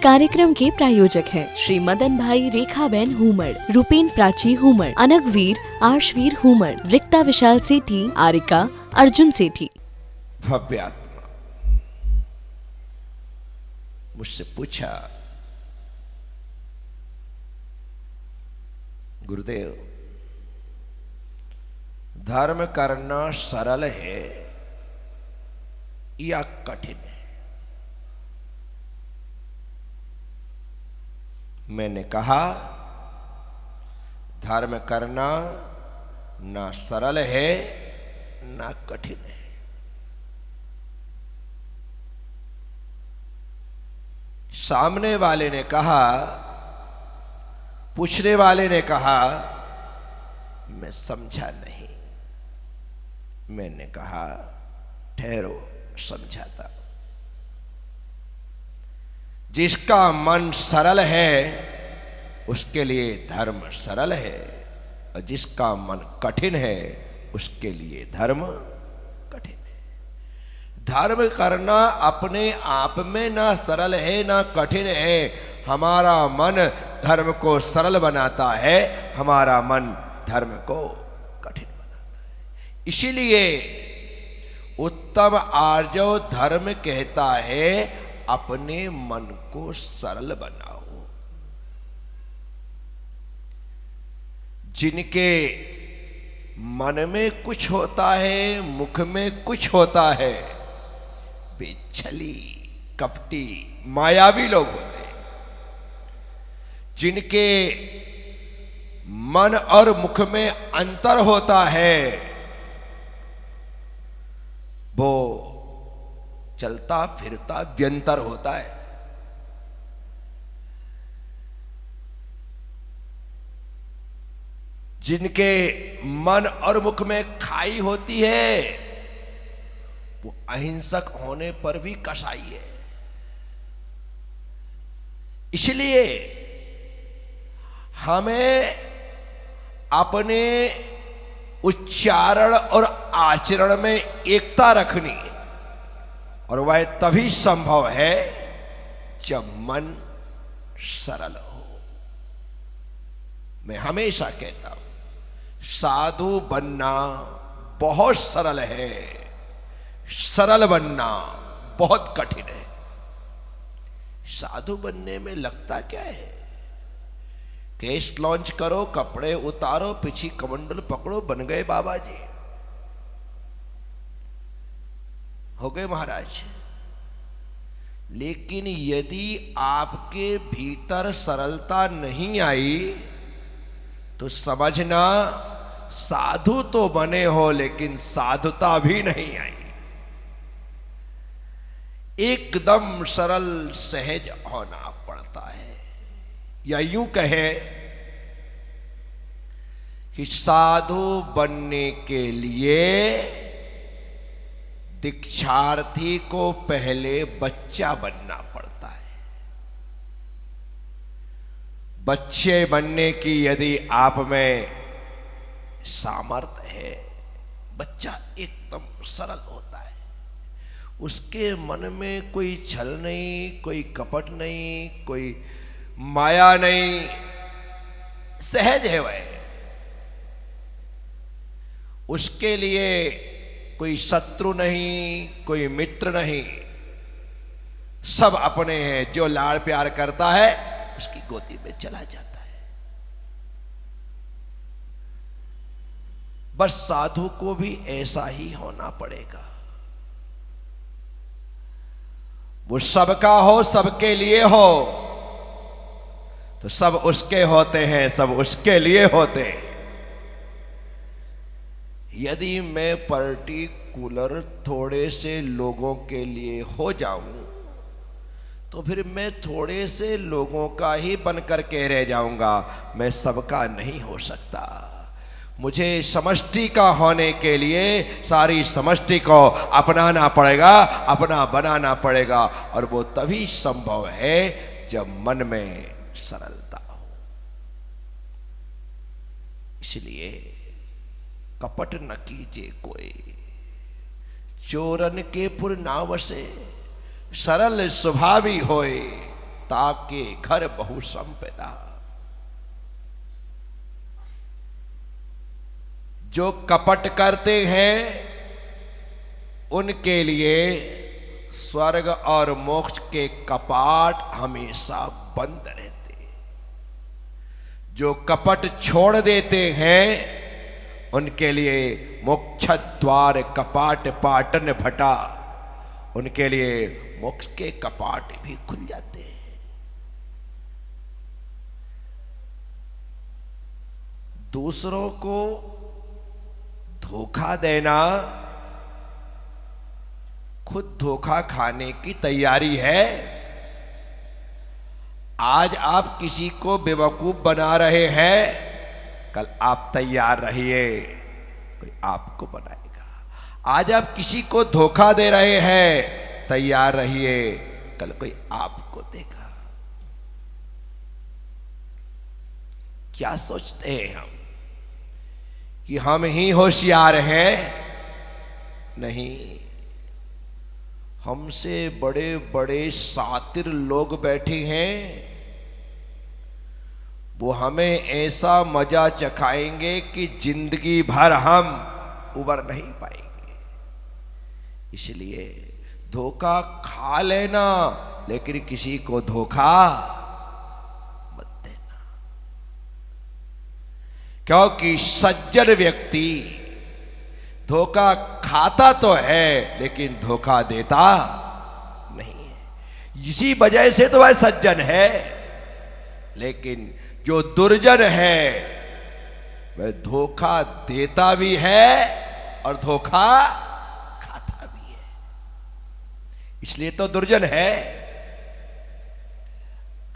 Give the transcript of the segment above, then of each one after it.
कार्यक्रम के प्रायोजक हैं श्री मदन भाई रेखाबेन हुमड़, रूपेन प्राची हुमड़, अनगवीर आर्शवीर हुमड़, रिक्ता विशाल सेठी, आरिका अर्जुन सेठी। भव्यात्मा मुझसे पूछा, गुरुदेव धर्म करना सरल है या कठिन है? मैंने कहा धर्म करना ना सरल है ना कठिन है। सामने वाले ने कहा, पूछने वाले ने कहा मैं समझा नहीं। मैंने कहा ठहरो समझाता। जिसका मन सरल है उसके लिए धर्म सरल है, और जिसका मन कठिन है उसके लिए धर्म कठिन है। धर्म करना अपने आप में ना सरल है ना कठिन है। हमारा मन धर्म को सरल बनाता है, हमारा मन धर्म को कठिन बनाता है। इसीलिए उत्तम आर्जव धर्म कहता है अपने मन को सरल बनाओ। जिनके मन में कुछ होता है, मुख में कुछ होता है, वे छली कपटी मायावी लोग होते हैं। जिनके मन और मुख में अंतर होता है वो चलता फिरता व्यंतर होता है। जिनके मन और मुख में खाई होती है वो अहिंसक होने पर भी कसाई है। इसलिए हमें अपने उच्चारण और आचरण में एकता रखनी है, और वह तभी संभव है जब मन सरल हो। मैं हमेशा कहता हूं साधु बनना बहुत सरल है, सरल बनना बहुत कठिन है। साधु बनने में लगता क्या है? केस लॉन्च करो, कपड़े उतारो, पीछे कमंडल पकड़ो, बन गए बाबा जी, हो गए महाराज। लेकिन यदि आपके भीतर सरलता नहीं आई तो समझना साधु तो बने हो लेकिन साधुता भी नहीं आई। एकदम सरल सहज होना पड़ता है। या यूं कहे कि साधु बनने के लिए दीक्षार्थी को पहले बच्चा बनना पड़ता है। बच्चे बनने की यदि आप में सामर्थ्य है, बच्चा एकदम सरल होता है। उसके मन में कोई छल नहीं, कोई कपट नहीं, कोई माया नहीं, सहज है वह। उसके लिए कोई शत्रु नहीं, कोई मित्र नहीं, सब अपने हैं। जो लाड़ प्यार करता है उसकी गोदी में चला जाता है। बस साधु को भी ऐसा ही होना पड़ेगा। वो सबका हो, सबके लिए हो, तो सब उसके होते हैं, सब उसके लिए होते हैं। यदि मैं पर्टिकुलर थोड़े से लोगों के लिए हो जाऊं तो फिर मैं थोड़े से लोगों का ही बनकर के रह जाऊंगा, मैं सबका नहीं हो सकता। मुझे समष्टि का होने के लिए सारी समष्टि को अपनाना पड़ेगा, अपना बनाना पड़ेगा, और वो तभी संभव है जब मन में सरलता हो। इसलिए कपट न कीजिए कोई, चोरन के पुर ना वसे, सरल स्वभावी होए, ताके घर बहु संपदा। जो कपट करते हैं उनके लिए स्वर्ग और मोक्ष के कपाट हमेशा बंद रहते हैं। जो कपट छोड़ देते हैं उनके लिए मोक्ष द्वार कपाट पाटन भटा, उनके लिए मोक्ष के कपाट भी खुल जाते हैं। दूसरों को धोखा देना खुद धोखा खाने की तैयारी है। आज आप किसी को बेवकूफ बना रहे हैं, कल आप तैयार रहिए कोई आपको बनाएगा। आज आप किसी को धोखा दे रहे हैं, तैयार रहिए कल कोई आपको देगा। क्या सोचते हैं हम कि हम ही होशियार हैं? नहीं, हमसे बड़े बड़े शातिर लोग बैठे हैं, वो हमें ऐसा मजा चखाएंगे कि जिंदगी भर हम उबर नहीं पाएंगे। इसलिए धोखा खा लेना, लेकिन किसी को धोखा मत देना। क्योंकि सज्जन व्यक्ति धोखा खाता तो है लेकिन धोखा देता नहीं है। इसी वजह से तो वह सज्जन है। लेकिन जो दुर्जन है वह धोखा देता भी है और धोखा खाता भी है, इसलिए तो दुर्जन है।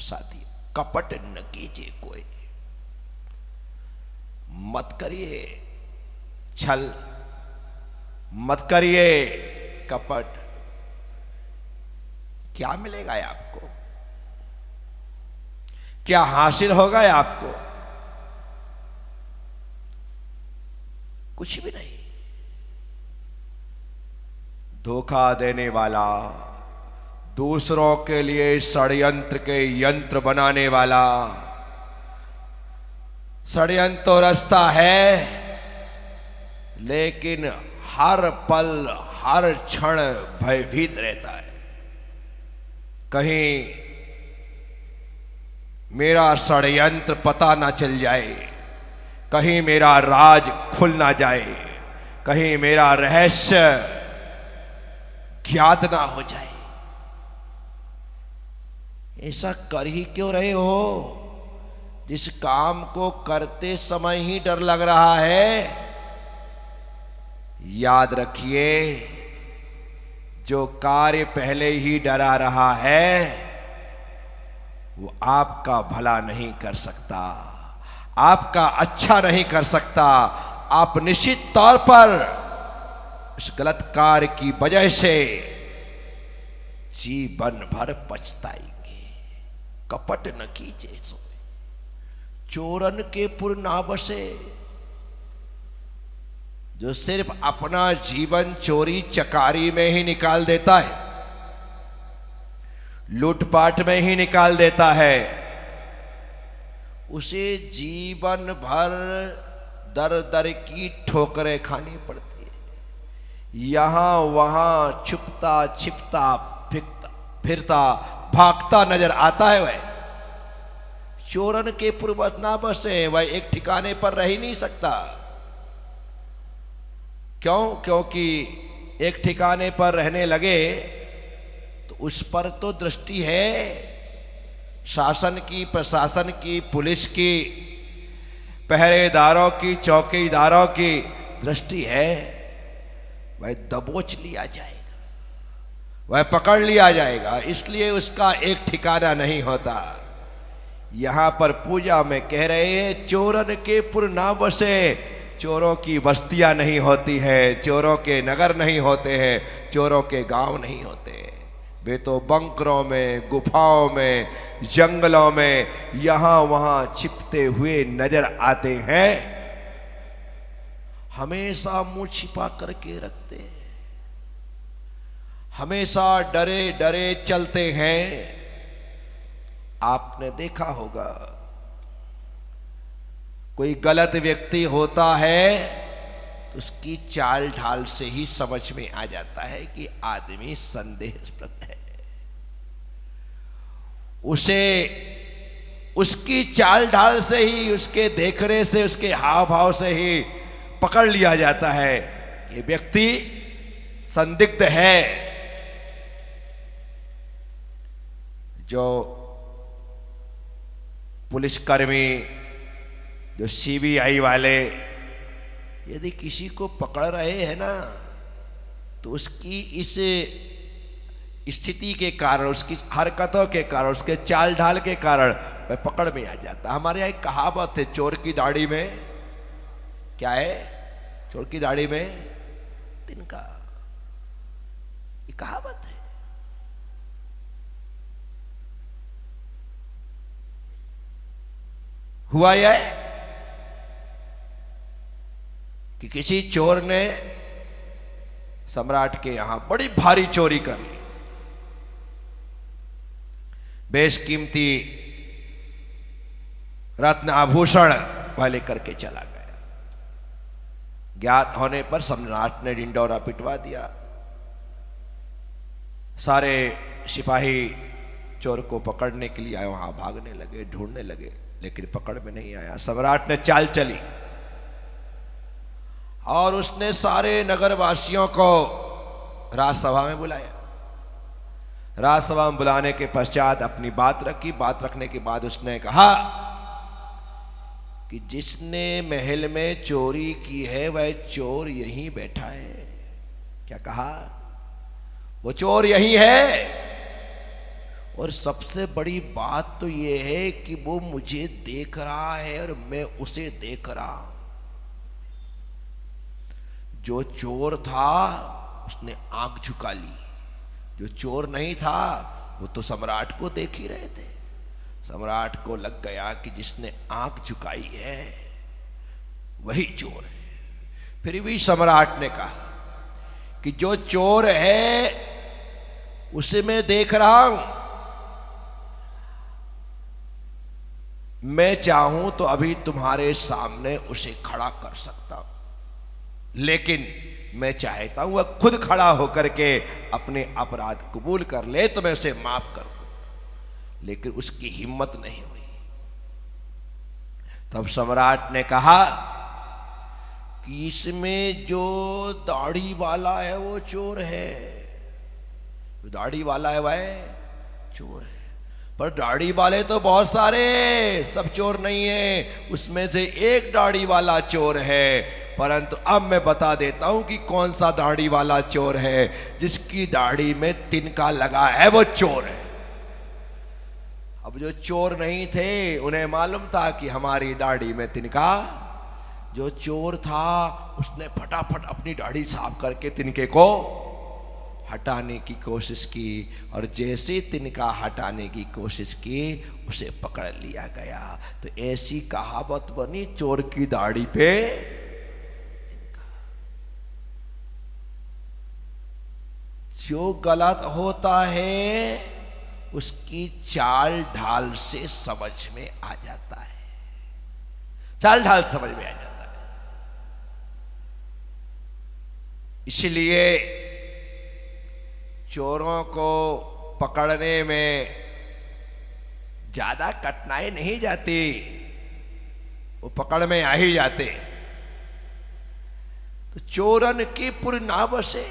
साथी, कपट न कीजिए, कोई मत करिए छल, मत करिए कपट। क्या मिलेगा आपको? क्या हासिल होगा आपको? कुछ भी नहीं। धोखा देने वाला, दूसरों के लिए षड्यंत्र के यंत्र बनाने वाला, षड्यंत्र तो रास्ता है, लेकिन हर पल हर क्षण भयभीत रहता है। कहीं मेरा षड्यंत्र पता ना चल जाए, कहीं मेरा राज खुल ना जाए, कहीं मेरा रहस्य ज्ञात ना हो जाए। ऐसा कर ही क्यों रहे हो? जिस काम को करते समय ही डर लग रहा है, याद रखिए जो कार्य पहले ही डरा रहा है वो आपका भला नहीं कर सकता, आपका अच्छा नहीं कर सकता। आप निश्चित तौर पर उस गलत कार्य की वजह से जीवन भर पछताएंगे। कपट न कीजिए, चोरन के पुर ना बसे। जो सिर्फ अपना जीवन चोरी चकारी में ही निकाल देता है, लूटपाट में ही निकाल देता है, उसे जीवन भर दर दर की ठोकरें खानी पड़ती है। यहां वहां छुपता छिपता फिरता भागता नजर आता है। वह चोरन के पूर्वज ना बसे, वह एक ठिकाने पर रह ही नहीं सकता। क्यों? क्योंकि एक ठिकाने पर रहने लगे तो उस पर तो दृष्टि है, शासन की, प्रशासन की, पुलिस की, पहरेदारों की, चौकीदारों की दृष्टि है। वह दबोच लिया जाएगा, वह पकड़ लिया जाएगा, इसलिए उसका एक ठिकाना नहीं होता। यहां पर पूजा में कह रहे हैं चोरन के पुर ना बसे। चोरों की बस्तियां नहीं होती हैं, चोरों के नगर नहीं होते हैं, चोरों के गांव नहीं होते। वे तो बंकरों में, गुफाओं में, जंगलों में यहां वहां छिपते हुए नजर आते हैं। हमेशा मुंह छिपा करके रखते हैं, हमेशा डरे डरे चलते हैं। आपने देखा होगा कोई गलत व्यक्ति होता है तो उसकी चाल ढाल से ही समझ में आ जाता है कि आदमी संदेहास्पद है। उसे उसकी चाल ढाल से ही, उसके देखने से, उसके हाव भाव से ही पकड़ लिया जाता है कि व्यक्ति संदिग्ध है। जो पुलिसकर्मी, जो सीबीआई वाले यदि किसी को पकड़ रहे हैं ना, तो उसकी इस स्थिति के कारण, उसकी हरकतों के कारण, उसके चाल ढाल के कारण वह पकड़ में आ जाता। हमारे यहाँ एक कहावत है, चोर की दाढ़ी में क्या है? चोर की दाढ़ी में तिनका। ये कहावत है। हुआ यह कि किसी चोर ने सम्राट के यहां बड़ी भारी चोरी कर ली। बेशकीमती रत्न आभूषण वह लेकर के चला गया। ज्ञात होने पर सम्राट ने डिंडोरा पिटवा दिया। सारे सिपाही चोर को पकड़ने के लिए आए, वहां भागने लगे, ढूंढने लगे, लेकिन पकड़ में नहीं आया। सम्राट ने चाल चली और उसने सारे नगरवासियों को राजसभा में बुलाया। राजसभा में बुलाने के पश्चात अपनी बात रखी। बात रखने के बाद उसने कहा कि जिसने महल में चोरी की है वह चोर यहीं बैठा है। क्या कहा? वो चोर यहीं है, और सबसे बड़ी बात तो यह है कि वो मुझे देख रहा है और मैं उसे देख रहा हूं। जो चोर था उसने आंख झुका ली, जो चोर नहीं था वो तो सम्राट को देख ही रहे थे। सम्राट को लग गया कि जिसने आंख झुकाई है वही चोर है। फिर भी सम्राट ने कहा कि जो चोर है उसे मैं देख रहा हूं, मैं चाहूं तो अभी तुम्हारे सामने उसे खड़ा कर सकता हूं, लेकिन मैं चाहता हूं वह खुद खड़ा होकर के अपने अपराध कबूल कर ले तो मैं उसे माफ कर दूं। लेकिन उसकी हिम्मत नहीं हुई। तब सम्राट ने कहा कि इसमें जो दाढ़ी वाला है वो चोर है। जो दाढ़ी वाला है वह चोर है, पर दाढ़ी वाले तो बहुत सारे, सब चोर नहीं है। उसमें से एक दाढ़ी वाला चोर है, परंतु अब मैं बता देता हूं कि कौन सा दाढ़ी वाला चोर है। जिसकी दाढ़ी में तिनका लगा है वो चोर है। अब जो चोर नहीं थे उन्हें मालूम था कि हमारी दाढ़ी में तिनका। जो चोर था उसने फटाफट अपनी दाढ़ी साफ करके तिनके को हटाने की कोशिश की, और जैसे तिनका हटाने की कोशिश की उसे पकड़ लिया गया। तो ऐसी कहावत बनी, चोर की दाढ़ी पे तिनका। जो गलत होता है उसकी चाल ढाल से समझ में आ जाता है। चाल ढाल समझ में आ जाता है। इसलिए चोरों को पकड़ने में ज्यादा कठिनाई नहीं जाती, वो पकड़ में आ ही जाते। तो चोरन की पुर ना बसे,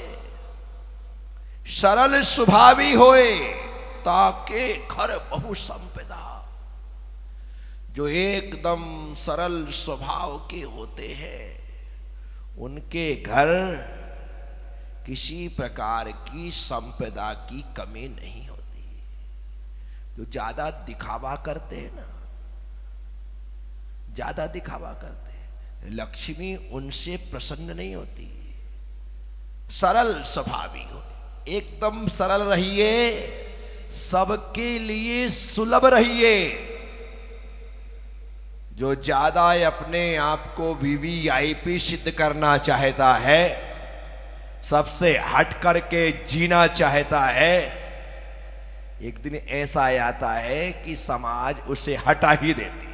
सरल स्वभावी होए ताके घर बहु संपदा। जो एकदम सरल स्वभाव के होते हैं उनके घर किसी प्रकार की संपदा की कमी नहीं होती। जो ज्यादा दिखावा करते हैं ना, ज्यादा दिखावा करते हैं, लक्ष्मी उनसे प्रसन्न नहीं होती। सरल स्वभावी हो, एकदम सरल रहिए, सबके लिए सुलभ रहिए। जो ज्यादा अपने आप को वीवीआईपी सिद्ध करना चाहता है, सबसे हट करके जीना चाहता है, एक दिन ऐसा आता है कि समाज उसे हटा ही देती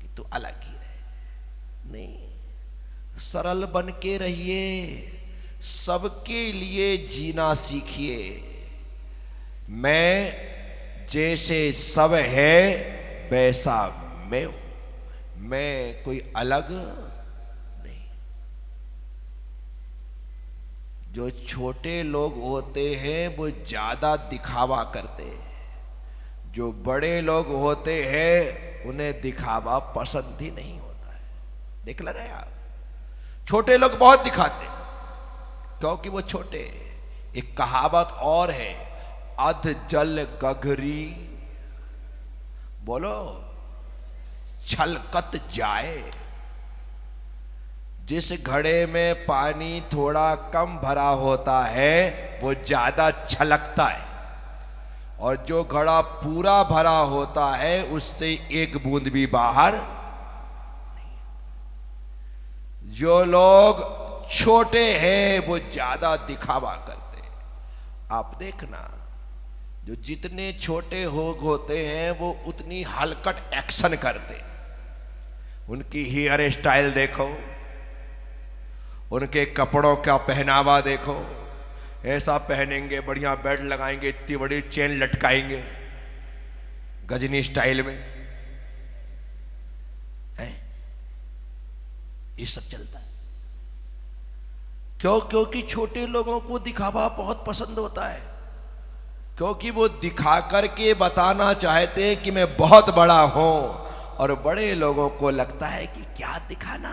कि तू अलग ही रहे। नहीं, सरल बन के रहिए, सबके लिए जीना सीखिए। मैं जैसे सब है वैसा मैं हूं, मैं कोई अलग नहीं। जो छोटे लोग होते हैं वो ज्यादा दिखावा करते हैं, जो बड़े लोग होते हैं उन्हें दिखावा पसंद ही नहीं होता है। देख ले रहे आप, छोटे लोग बहुत दिखाते हैं क्योंकि वो छोटे। एक कहावत और है, अध जल गगरी, बोलो, छलकत जाए। जिस घड़े में पानी थोड़ा कम भरा होता है वो ज्यादा छलकता है, और जो घड़ा पूरा भरा होता है उससे एक बूंद भी बाहर नहीं। जो लोग छोटे हैं वो ज्यादा दिखावा करते हैं। आप देखना, जो जितने छोटे होते हैं वो उतनी हलकट एक्शन करते हैं। उनकी हेयर स्टाइल देखो, उनके कपड़ों का पहनावा देखो, ऐसा पहनेंगे, बढ़िया बेल्ट लगाएंगे, इतनी बड़ी चेन लटकाएंगे गजनी स्टाइल में है। ये सब चलता है क्यों? क्योंकि छोटे लोगों को दिखावा बहुत पसंद होता है, क्योंकि वो दिखा करके बताना चाहते हैं कि मैं बहुत बड़ा हूं, और बड़े लोगों को लगता है कि क्या दिखाना।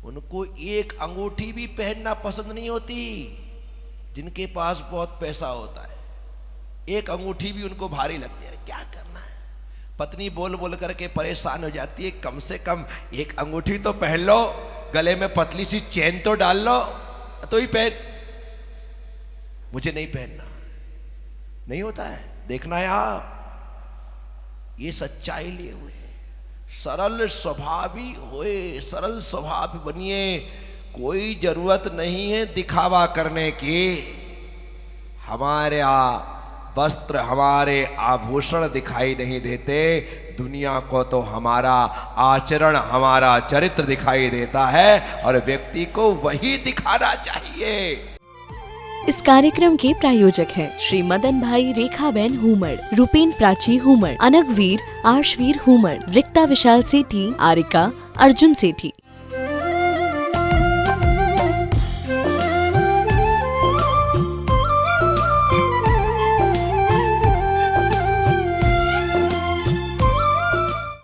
उनको एक अंगूठी भी पहनना पसंद नहीं होती। जिनके पास बहुत पैसा होता है, एक अंगूठी भी उनको भारी लगती है। क्या करना है, पत्नी बोल बोल करके परेशान हो जाती है, कम से कम एक अंगूठी तो पहन लो, गले में पतली सी चेन तो डाल लो, तो ही पहन। मुझे नहीं पहनना, नहीं होता है। देखना है आप, ये सच्चाई लिए हुए। सरल स्वभावी होए, सरल स्वभाव बनिए। कोई जरूरत नहीं है दिखावा करने की। हमारे वस्त्र, हमारे आभूषण दिखाई नहीं देते, दुनिया को तो हमारा आचरण, हमारा चरित्र दिखाई देता है, और व्यक्ति को वही दिखाना चाहिए। इस कार्यक्रम के प्रायोजक हैं श्री मदन भाई रेखाबेन हुमड़, रूपेन प्राची हुमड़, अनगवीर आर्शवीर हुमड़, रिक्ता विशाल सेठी, आरिका अर्जुन सेठी।